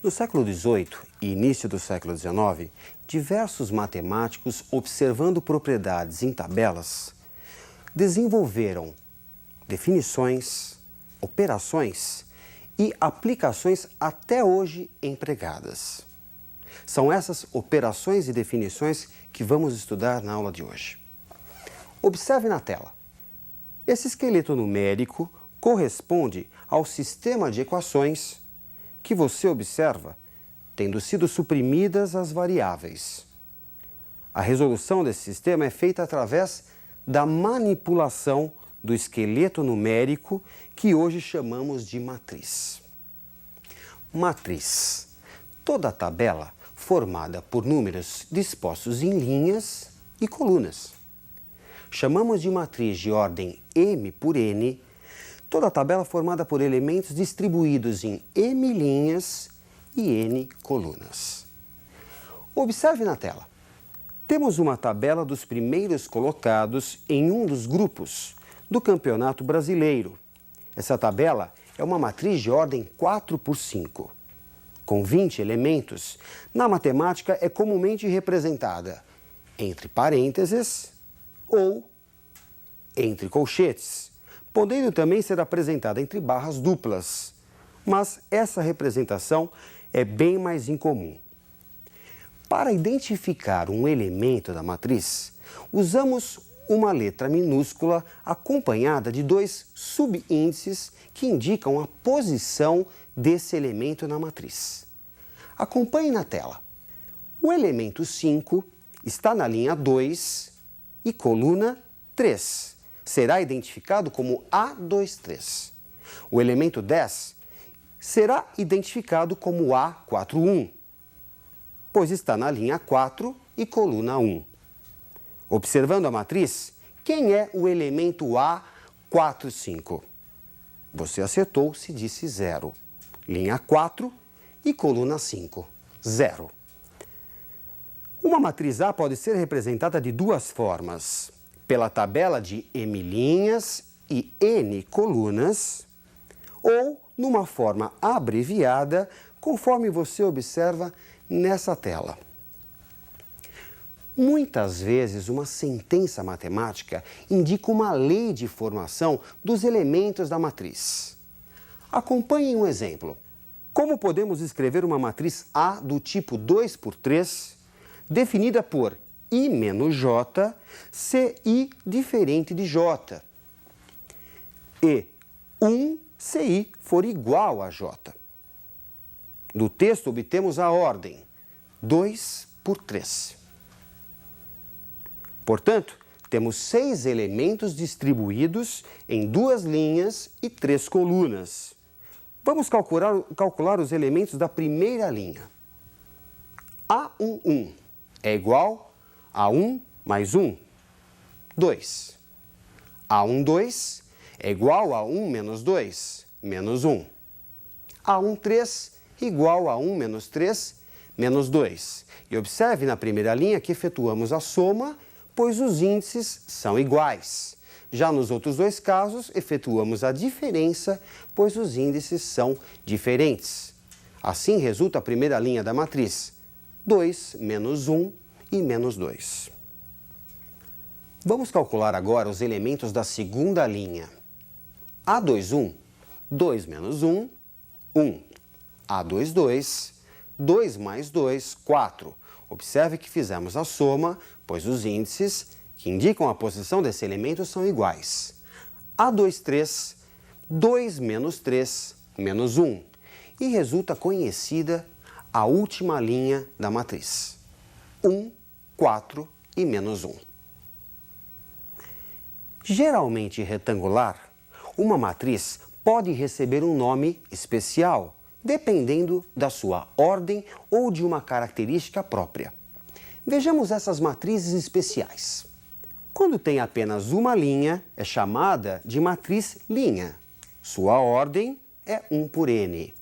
No século XVIII e início do século XIX, diversos matemáticos, observando propriedades em tabelas, desenvolveram definições, operações e aplicações até hoje empregadas. São essas operações e definições que vamos estudar na aula de hoje. Observe na tela. Esse esqueleto numérico corresponde ao sistema de equações que você observa tendo sido suprimidas as variáveis. A resolução desse sistema é feita através da manipulação do esqueleto numérico que hoje chamamos de matriz. Matriz. Toda a tabela formada por números dispostos em linhas e colunas. Chamamos de matriz de ordem M por N toda a tabela formada por elementos distribuídos em M linhas e N colunas. Observe na tela. Temos uma tabela dos primeiros colocados em um dos grupos do Campeonato Brasileiro. Essa tabela é uma matriz de ordem 4 por 5. Com 20 elementos, na matemática é comumente representada entre parênteses ou entre colchetes, podendo também ser apresentada entre barras duplas, mas essa representação é bem mais incomum. Para identificar um elemento da matriz, usamos uma letra minúscula acompanhada de dois subíndices que indicam a posição desse elemento na matriz. Acompanhe na tela. O elemento 5 está na linha 2 e coluna 3. Será identificado como A23. O elemento 10 será identificado como A41, pois está na linha 4 e coluna 1. Observando a matriz, quem é o elemento A45? Você acertou se disse 0. Linha 4 e coluna 5, 0. Uma matriz A pode ser representada de duas formas: pela tabela de M linhas e N colunas, ou numa forma abreviada, conforme você observa nessa tela. Muitas vezes, uma sentença matemática indica uma lei de formação dos elementos da matriz. Acompanhe um exemplo. Como podemos escrever uma matriz A do tipo 2 por 3, definida por I menos J, se I diferente de J, e 1 se I for igual a J. Do texto obtemos a ordem 2 por 3. Portanto, temos 6 elementos distribuídos em 2 linhas e 3 colunas. Vamos calcular os elementos da primeira linha. A11 é igual a 1 mais 1, 2. A12 é igual a 1 menos 2, menos 1. A13 igual a 1 menos 3, menos 2. E observe na primeira linha que efetuamos a soma, pois os índices são iguais. Já nos outros dois casos, efetuamos a diferença, pois os índices são diferentes. Assim resulta a primeira linha da matriz: 2 menos 1 e menos 2. Vamos calcular agora os elementos da segunda linha. A21, 2 menos 1, 1. A22, 2 mais 2, 4. Observe que fizemos a soma, pois os índices que indicam a posição desse elemento são iguais. A23, 2 menos 3, menos 1. E resulta conhecida a última linha da matriz: 1, 4 e menos 1. Geralmente retangular, uma matriz pode receber um nome especial, dependendo da sua ordem ou de uma característica própria. Vejamos essas matrizes especiais. Quando tem apenas uma linha, é chamada de matriz linha. Sua ordem é 1 por N.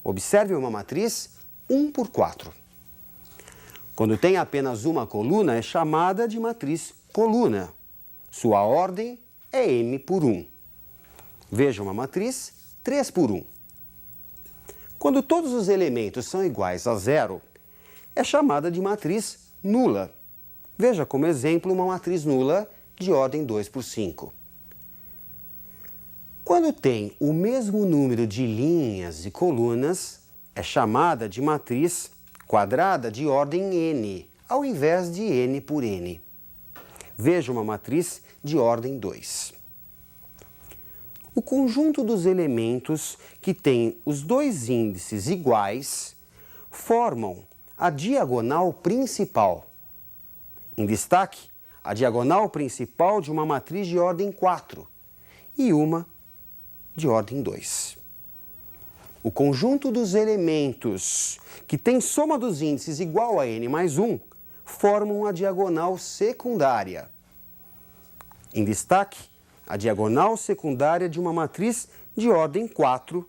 Observe uma matriz 1 por 4. Quando tem apenas uma coluna, é chamada de matriz coluna. Sua ordem é M por 1. Veja uma matriz 3 por 1. Quando todos os elementos são iguais a zero, é chamada de matriz nula. Veja como exemplo uma matriz nula de ordem 2 por 5. Quando tem o mesmo número de linhas e colunas, é chamada de matriz quadrada de ordem n, ao invés de n por n. Veja uma matriz de ordem 2. O conjunto dos elementos que têm os dois índices iguais formam a diagonal principal. Em destaque, a diagonal principal de uma matriz de ordem 4 e uma de ordem 2. O conjunto dos elementos que tem soma dos índices igual a n mais 1 formam a diagonal secundária. Em destaque, a diagonal secundária de uma matriz de ordem 4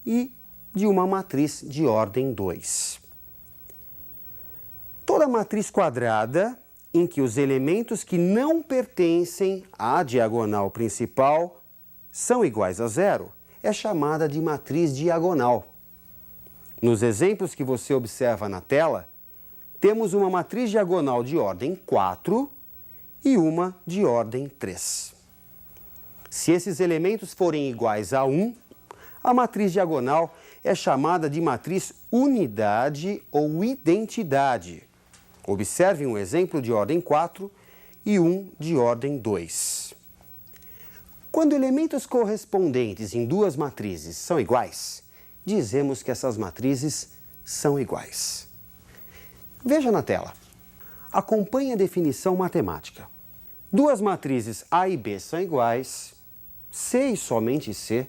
e de uma matriz de ordem 2. Toda matriz quadrada em que os elementos que não pertencem à diagonal principal são iguais a zero é chamada de matriz diagonal. Nos exemplos que você observa na tela, temos uma matriz diagonal de ordem 4 e uma de ordem 3. Se esses elementos forem iguais a 1, a matriz diagonal é chamada de matriz unidade ou identidade. Observe um exemplo de ordem 4 e um de ordem 2. Quando elementos correspondentes em duas matrizes são iguais, dizemos que essas matrizes são iguais. Veja na tela. Acompanhe a definição matemática. Duas matrizes A e B são iguais, C e somente C.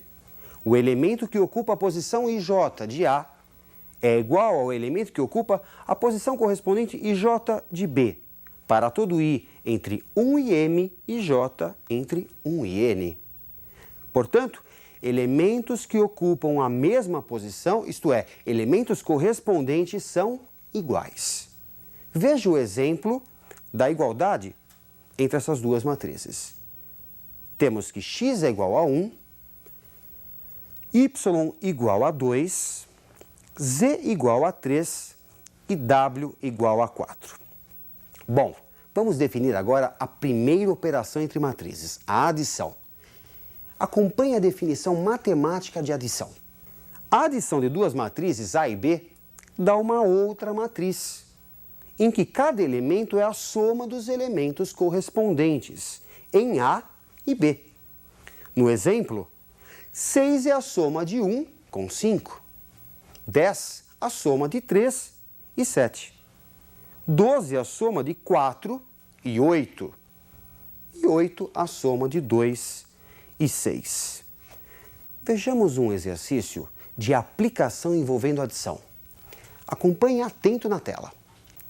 O elemento que ocupa a posição IJ de A é igual ao elemento que ocupa a posição correspondente IJ de B, para todo I entre 1 e M e J entre 1 e N. Portanto, elementos que ocupam a mesma posição, isto é, elementos correspondentes, são iguais. Veja o exemplo da igualdade entre essas duas matrizes. Temos que x é igual a 1, y igual a 2, z igual a 3 e w igual a 4. Bom, vamos definir agora a primeira operação entre matrizes, a adição. Acompanhe a definição matemática de adição. A adição de duas matrizes A e B dá uma outra matriz, em que cada elemento é a soma dos elementos correspondentes em A e B. No exemplo, 6 é a soma de 1 com 5, 10 a soma de 3 e 7, 12 a soma de 4 e 8, e 8 a soma de 2 e 6. Vejamos um exercício de aplicação envolvendo adição. Acompanhe atento na tela.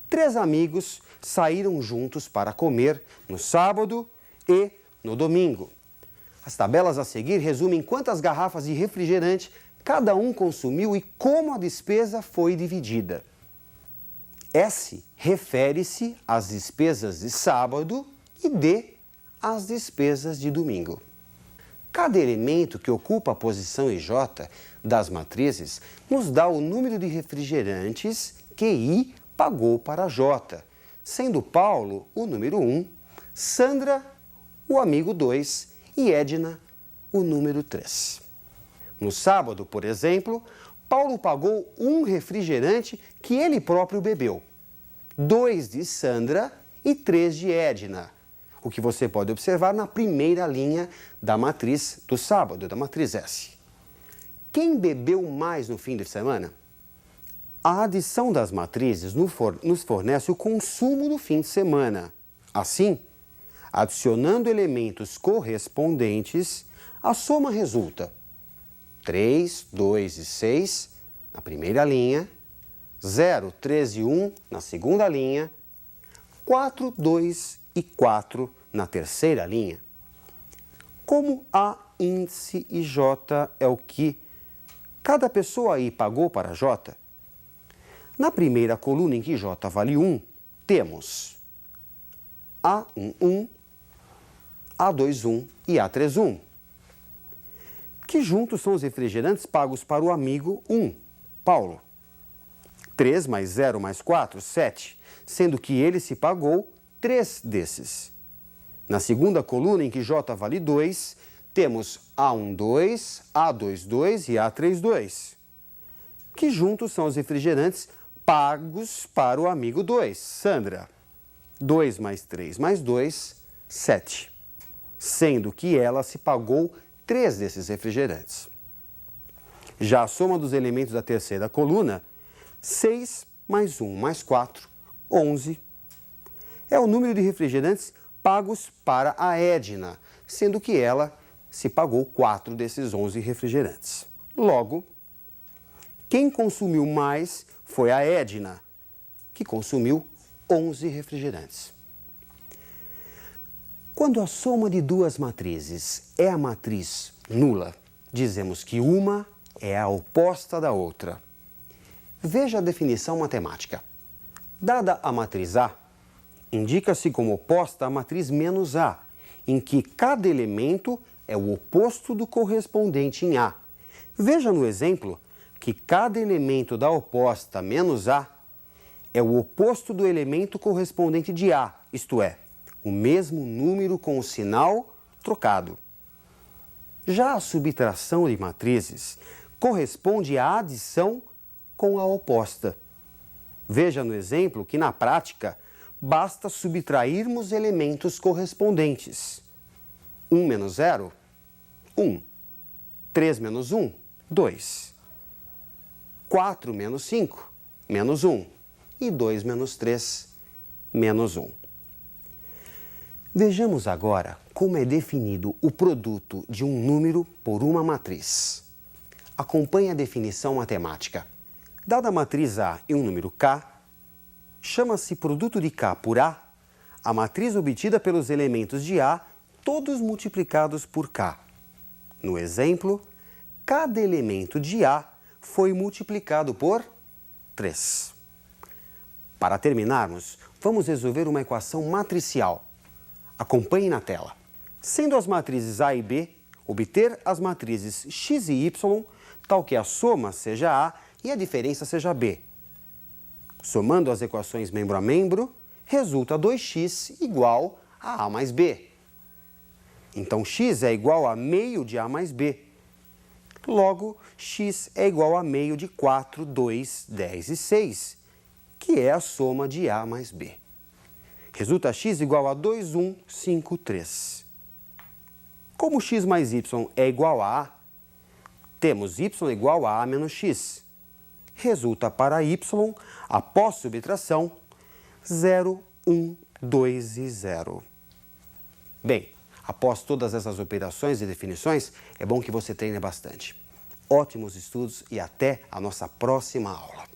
3 amigos saíram juntos para comer no sábado e no domingo. As tabelas a seguir resumem quantas garrafas de refrigerante cada um consumiu e como a despesa foi dividida. S refere-se às despesas de sábado e D às despesas de domingo. Cada elemento que ocupa a posição IJ das matrizes nos dá o número de refrigerantes que I pagou para J, sendo Paulo o número 1, Sandra o amigo 2 e Edna o número 3. No sábado, por exemplo, Paulo pagou um refrigerante que ele próprio bebeu, 2 de Sandra e 3 de Edna, o que você pode observar na primeira linha da matriz do sábado, da matriz S. Quem bebeu mais no fim de semana? A adição das matrizes nos fornece o consumo do fim de semana. Assim, adicionando elementos correspondentes, a soma resulta 3, 2 e 6 na primeira linha, 0, 3 e 1 na segunda linha, 4, 2 e 4 na terceira linha. Como A índice e J é o que cada pessoa aí pagou para J, na primeira coluna em que J vale 1, temos A1, 1, A2, 1 e A3, 1, que juntos são os refrigerantes pagos para o amigo 1. Paulo. 3 mais 0 mais 4, 7, sendo que ele se pagou 3 desses. Na segunda coluna, em que J vale 2, temos A12, A22 e A32, que juntos são os refrigerantes pagos para o amigo 2, Sandra. 2 mais 3 mais 2, 7, sendo que ela se pagou 3 desses refrigerantes. Já a soma dos elementos da terceira coluna, 6 mais 1 mais 4, 11, é o número de refrigerantes pagos para a Edna, sendo que ela se pagou 4 desses 11 refrigerantes. Logo, quem consumiu mais foi a Edna, que consumiu 11 refrigerantes. Quando a soma de duas matrizes é a matriz nula, dizemos que uma é a oposta da outra. Veja a definição matemática. Dada a matriz A, indica-se como oposta a matriz menos A, em que cada elemento é o oposto do correspondente em A. Veja no exemplo que cada elemento da oposta menos A é o oposto do elemento correspondente de A, isto é, o mesmo número com o sinal trocado. Já a subtração de matrizes corresponde à adição com a oposta. Veja no exemplo que, na prática, basta subtrairmos elementos correspondentes. 1 menos 0, 1. 3 menos 1, 2. 4 menos 5, menos 1. E 2 menos 3, menos 1. Vejamos agora como é definido o produto de um número por uma matriz. Acompanhe a definição matemática. Dada a matriz A e um número K, chama-se produto de K por A a matriz obtida pelos elementos de A, todos multiplicados por K. No exemplo, cada elemento de A foi multiplicado por 3. Para terminarmos, vamos resolver uma equação matricial. Acompanhe na tela. Sendo as matrizes A e B, obter as matrizes x e y, tal que a soma seja A e a diferença seja B. Somando as equações membro a membro, resulta 2x igual a A mais B. Então, x é igual a meio de A mais B. Logo, x é igual a meio de 4, 2, 10 e 6, que é a soma de A mais B. Resulta x igual a 2, 1, 5, 3. Como x mais y é igual a A, temos y igual a A menos x. Resulta para y, após subtração, 0, 1, 2 e 0. Bem, após todas essas operações e definições, é bom que você treine bastante. Ótimos estudos e até a nossa próxima aula.